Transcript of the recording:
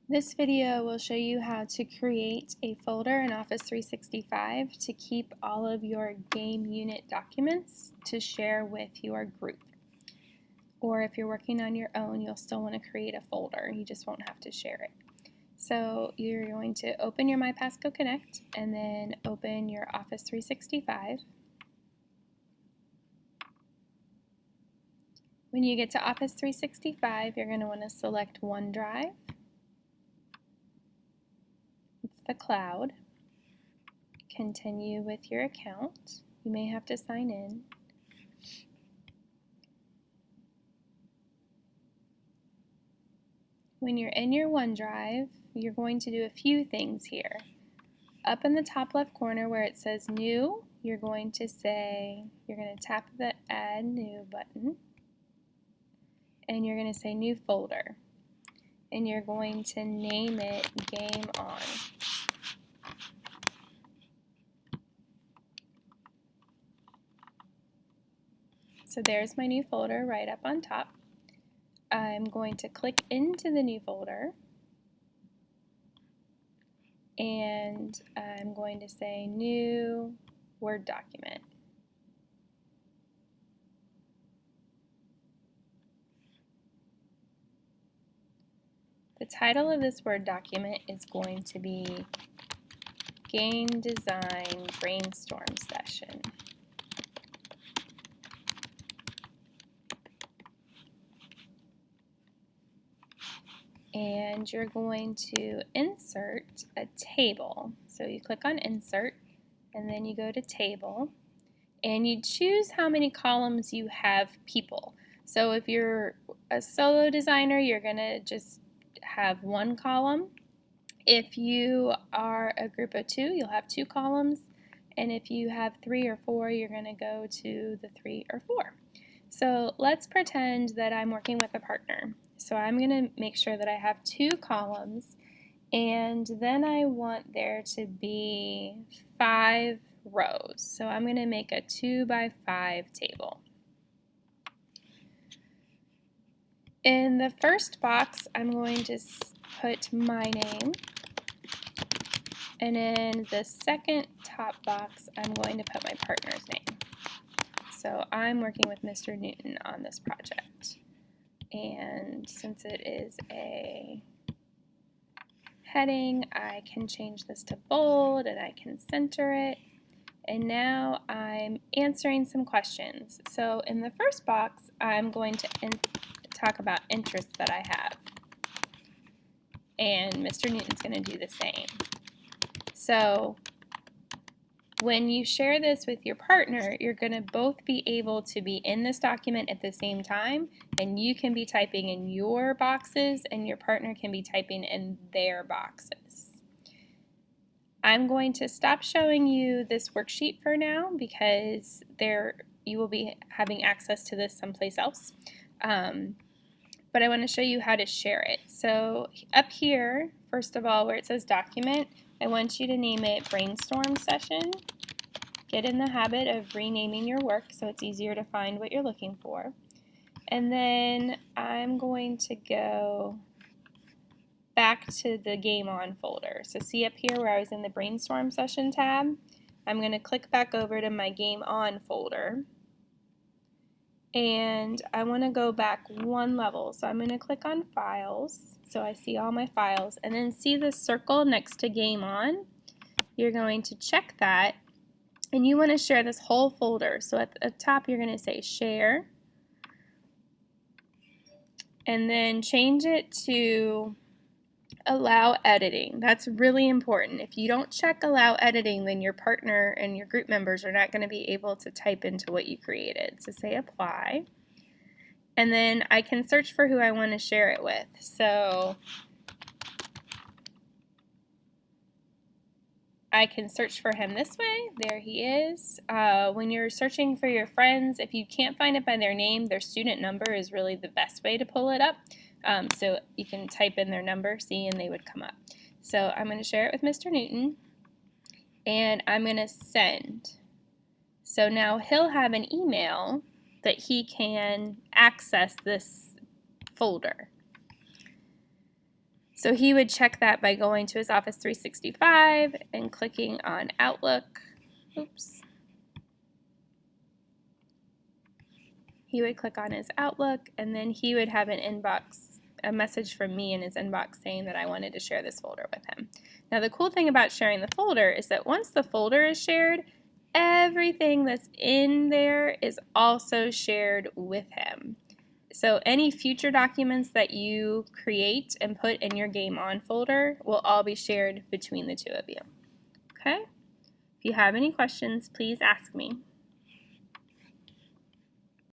This video will show you how to create a folder in Office 365 to keep all of your game unit documents to share with your group. Or if you're working on your own, you'll still want to create a folder. You just won't have to share it. So you're going to open your MyPassco Connect and then open your Office 365. When you get to Office 365, you're going to want to select OneDrive. It's the cloud. Continue with your account. You may have to sign in. When you're in your OneDrive, you're going to do a few things here. Up in the top left corner where it says New, you're going to tap the Add New button, and you're going to say New Folder, and you're going to name it Game On. So there's my new folder right up on top. I'm going to click into the new folder, and I'm going to say New Word Document. The title of this Word document is going to be Game Design Brainstorm Session. And you're going to insert a table. So you click on Insert, and then you go to Table, and you choose how many columns you have people. So if you're a solo designer, you're going to just have one column. If you are a group of two, you'll have two columns. And if you have 3 or 4, you're going to go to the 3 or 4. So let's pretend that I'm working with a partner. So I'm going to make sure that I have 2 columns, and then I want there to be 5 rows. So I'm going to make a 2 by 5 table. In the first box, I'm going to put my name, and in the second top box, I'm going to put my partner's name. So I'm working with Mr. Newton on this project. And since it is a heading, I can change this to bold and I can center it. And now I'm answering some questions. So in the first box, I'm going to talk about interests that I have. And Mr. Newton's going to do the same. So when you share this with your partner, you're going to both be able to be in this document at the same time, and you can be typing in your boxes and your partner can be typing in their boxes. I'm going to stop showing you this worksheet for now because you will be having access to this someplace else. But I want to show you how to share it. So up here, first of all, where it says document, I want you to name it Brainstorm Session. Get in the habit of renaming your work so it's easier to find what you're looking for. And then I'm going to go back to the Game On folder. So see up here where I was in the Brainstorm Session tab? I'm going to click back over to my Game On folder. And I want to go back one level. So I'm going to click on Files so I see all my files. And then see the circle next to Game On? You're going to check that. And you want to share this whole folder. So at the top you're going to say Share. And then change it to Allow Editing. That's really important. If you don't check Allow Editing, then your partner and your group members are not going to be able to type into what you created. So say Apply. And then I can search for who I want to share it with. So I can search for him this way. There he is. When you're searching for your friends, if you can't find it by their name, their student number is really the best way to pull it up. So you can type in their number, see, and they would come up. So I'm going to share it with Mr. Newton, and I'm going to send. So now he'll have an email that he can access this folder. So he would check that by going to his Office 365 and clicking on Outlook. Oops. He would click on his Outlook, and then he would have a message from me in his inbox saying that I wanted to share this folder with him. Now the cool thing about sharing the folder is that once the folder is shared, everything that's in there is also shared with him. So any future documents that you create and put in your Game On folder will all be shared between the two of you. Okay? If you have any questions, please ask me.